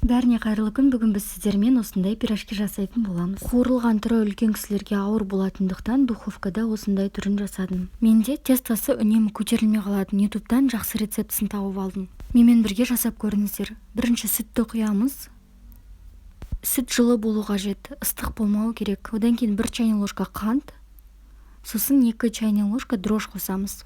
Бәріне қайырлы күн. Бүгін біз сіздермен осындай пирожки жасайтын боламыз. Қуырылған түрі үлкен кісілерге ауыр болатындықтан духовкада осындай түрін жасадым. Менде тестосы үнемі көтерілмей қалатын. ютубтан жақсы рецептісін тауып алдым. Менімен бірге жасап көріңіздер. Бірінші сүтті құямыз. Сүт жылы болу қажет, ыстық болмауы керек. Одан кейін 1 чайный ложка қант, сосын 2 чайный ложка дрож қосамыз.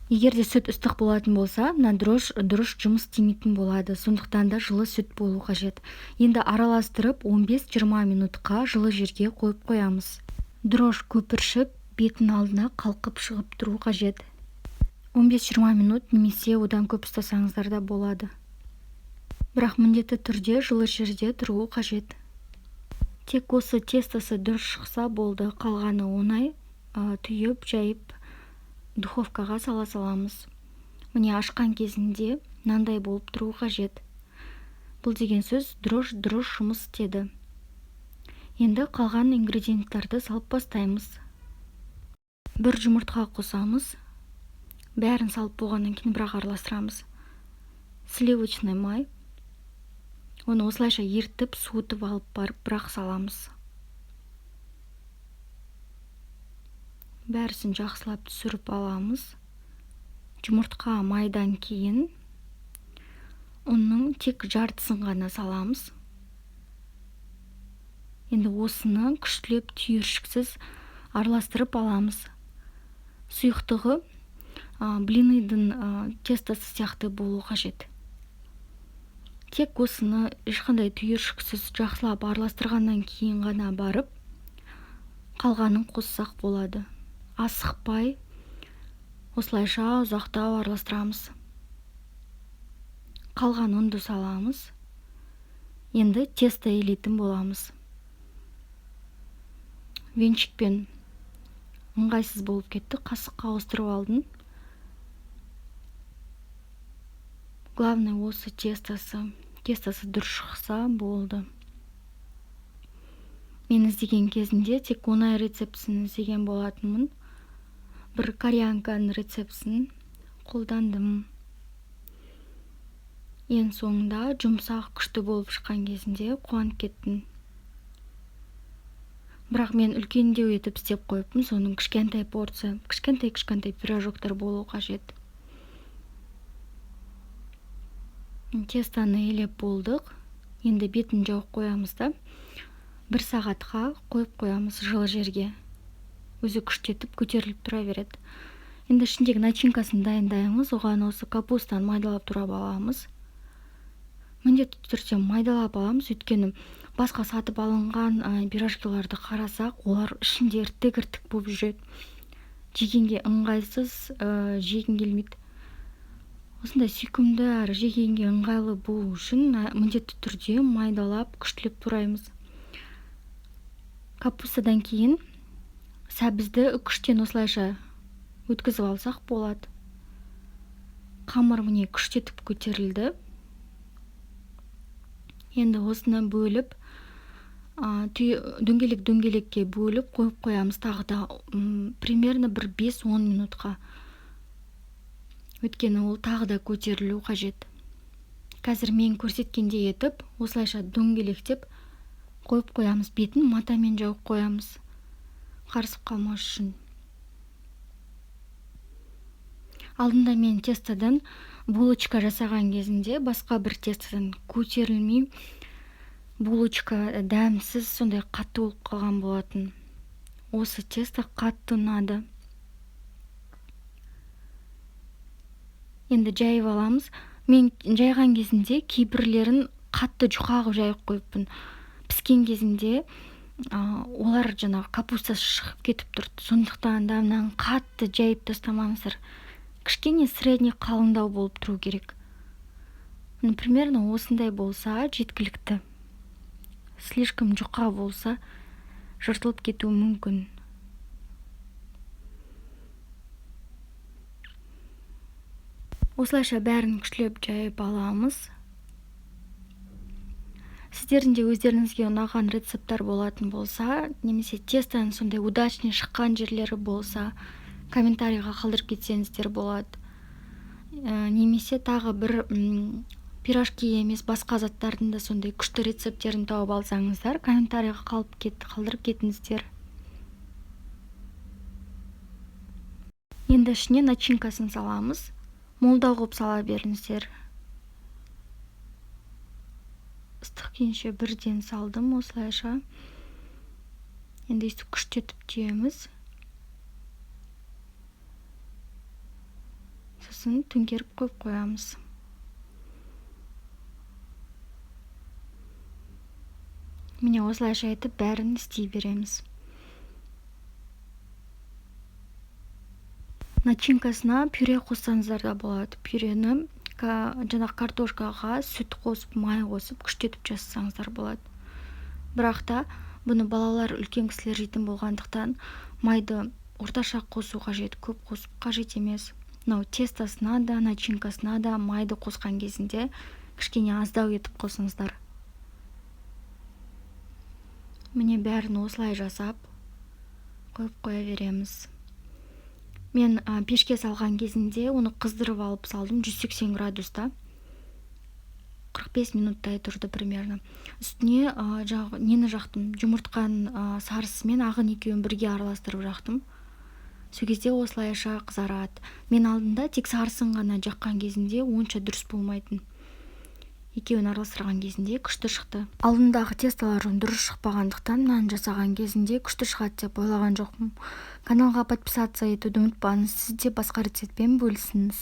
Егер де сүт ыстық болатын болса, мына дрож дұрыс жұмыс істемейтін болады. Сондықтан да жылы сүт болу қажет. Енді араластырып 15-20 минутқа жылы жерге қойып қоямыз. Дрож көпіршіп, бетін алдына қалқып шығып тұру қажет. 15-20 минут немесе одан көп ұстасаңыздар да болады. Бірақ міндетті түрде жылы жерде тұруы қажет. Тек осы тестосы дұрыс шықса болды, қалғаны оңай түйіп, жайып духовкаға сала саламыз. Міне ашқан кезінде мынандай болып тұруы қажет. Бұл деген сөз дұрыс жұмыс істеді. Енді қалған ингредиенттарды салып бастаймыз. 1 жұмыртқа қосамыз. Бәрін салып болғаннан кейін бірақ араластырамыз. Сливочный май. Оны осылайша ертіп, суытып алып барып бірақ саламыз. Бәрісін жақсылап түсіріп аламыз. Жұмыртқа майдан кейін оның тек жартысын ғана саламыз. Енді осыны күштілеп түйіршіксіз араластырып аламыз. Сұйықтығы блиныйдың тестосы сияқты болу қажет. Тек осыны ешқандай түйіршіксіз жақсылап араластырғаннан кейін ғана барып қалғанын қоссақ болады. Асықпай, осылайша ұзақтау араластырамыз. Қалған ұнды саламыз. Енді тесто илейтін боламыз. Венчикпен ыңғайсыз болып кетті, қасыққа ауыстырып алдым. Главное осы тестосы дұрыс шықса болды. Мен іздеген кезінде тек оңай рецептісін іздеген болатынмын. Бір кореянканың рецептісін қолдандым. Ең соңында жұмсақ күшті болып шыққан кезінде қуанып кеттім. Бірақ мен үлкендеу етіп істеп қойыппын, соның кішкентай порция, кішкентай пирожоктар болу қажет. Тестоны илеп болдық. Енді бетін жауып қоямыз да 1 сағатқа қойып қоямыз жылы жерге. Өзі күштетіп көтеріліп тұра береді. Енді ішіндегі начинкасын дайындаймыз. Оған осы капустаны майдалап турап аламыз. Міндетті түрде майдалап аламыз, өйткені басқа сатып алынған пирожкиларды қарасақ, олар ішінде іртік болып жүреді. Жегенге ыңғайсыз, жеген келмейді. Осындай сүйкімді әрі жегенге ыңғайлы болу үшін міндетті түрде майдалап, күштілеп тураймыз. Капустадан кейін сәбізді үкіштен осылайша өткізіп алсақ болады. Қамыр міне күштетіп көтерілді. Енді осыны бөліп, дөңгелекке бөліп қойып қоямыз тағы да примерно 5-10 минутқа. Өйткені ол тағы да көтерілу қажет. Қазір мен көрсеткендей етіп, осылайша дөңгелектеп қойып қоямыз. Бетін матамен жауып қоямыз. Қарысып қалмас үшін. Алдында мен тестодан булочка жасаған кезінде басқа бір тестодан көтерілмей, булочка дәмсіз, сондай қатты болып қалған болатын. Осы тесто қатты ұнады. Енді жайып аламыз. Мен жайған кезінде кейбірлерін қатты жұқа жайып қойыппын. Піскен кезінде олар жаңағы капустасы шығып кетіп тұрды. Сондықтан да мынаны қатты жайып тастамаңыздар. Кішкене средний қалыңдау болып тұру керек. Примерно осындай болса жеткілікті. Слишком жұқа болса жыртылып кетуі мүмкін. Осылайша бәрін күштілеп жайып аламыз. Сіздердің де өздеріңізге ұнаған рецепттар болатын болса, немесе тестоның сондай удачный шыққан жерлері болса, комментарийға қалдырып кетсеңіздер болады. Немесе тағы бір пирожки емес басқа заттардың да сондай күшті рецепттерін тауып алсаңыздар, комментарийға қалдырып кетіңіздер. Енді ішіне начинкасын саламыз. Молдау қылып сала беріңіздер. Ыстық күйінше бірден салдым осылайша. Енді өйстіп күштетіп түйеміз. Сосын төңкеріп қойып қоямыз. Міне осылайша етіп бәрін істей береміз. Начинкасына пюре қоссаңыздар да болады. Пюрені жаңағы картошкаға сүт қосып, май қосып, күштетіп жасасаңыздар болады. Бірақ та бұны балалар, үлкен кісілер жейтін болғандықтан майды орташа қосу қажет, көп қосып қажет емес. Мынау тестасына да, начинкасына да майды қосқан кезінде кішкене аздау етіп қосыңыздар. Міне бәрін осылай жасап қойып қоя береміз. Мен пешке салған кезінде оны қыздырып алып салдым 180 градуста. 45 минуттай тұрды примерно. Үстіне нені жақтым? Жұмыртқаның сарысы мен ағын екеуін бірге араластырып жақтым. Сол кезде осылайша қызарады. Мен алдында тек сарысын ғана жаққан кезінде онша дұрыс болмайтын. Екеуін араластырған кезінде күшті шықты. Алдындағы тесталарым дұрыс шықпағандықтан мынаны жасаған кезінде күшті шығады деп ойлаған жоқпын. Каналға подписаться етуді ұмытпаңыз, сіз де басқа рецептпен бөлісіңіз.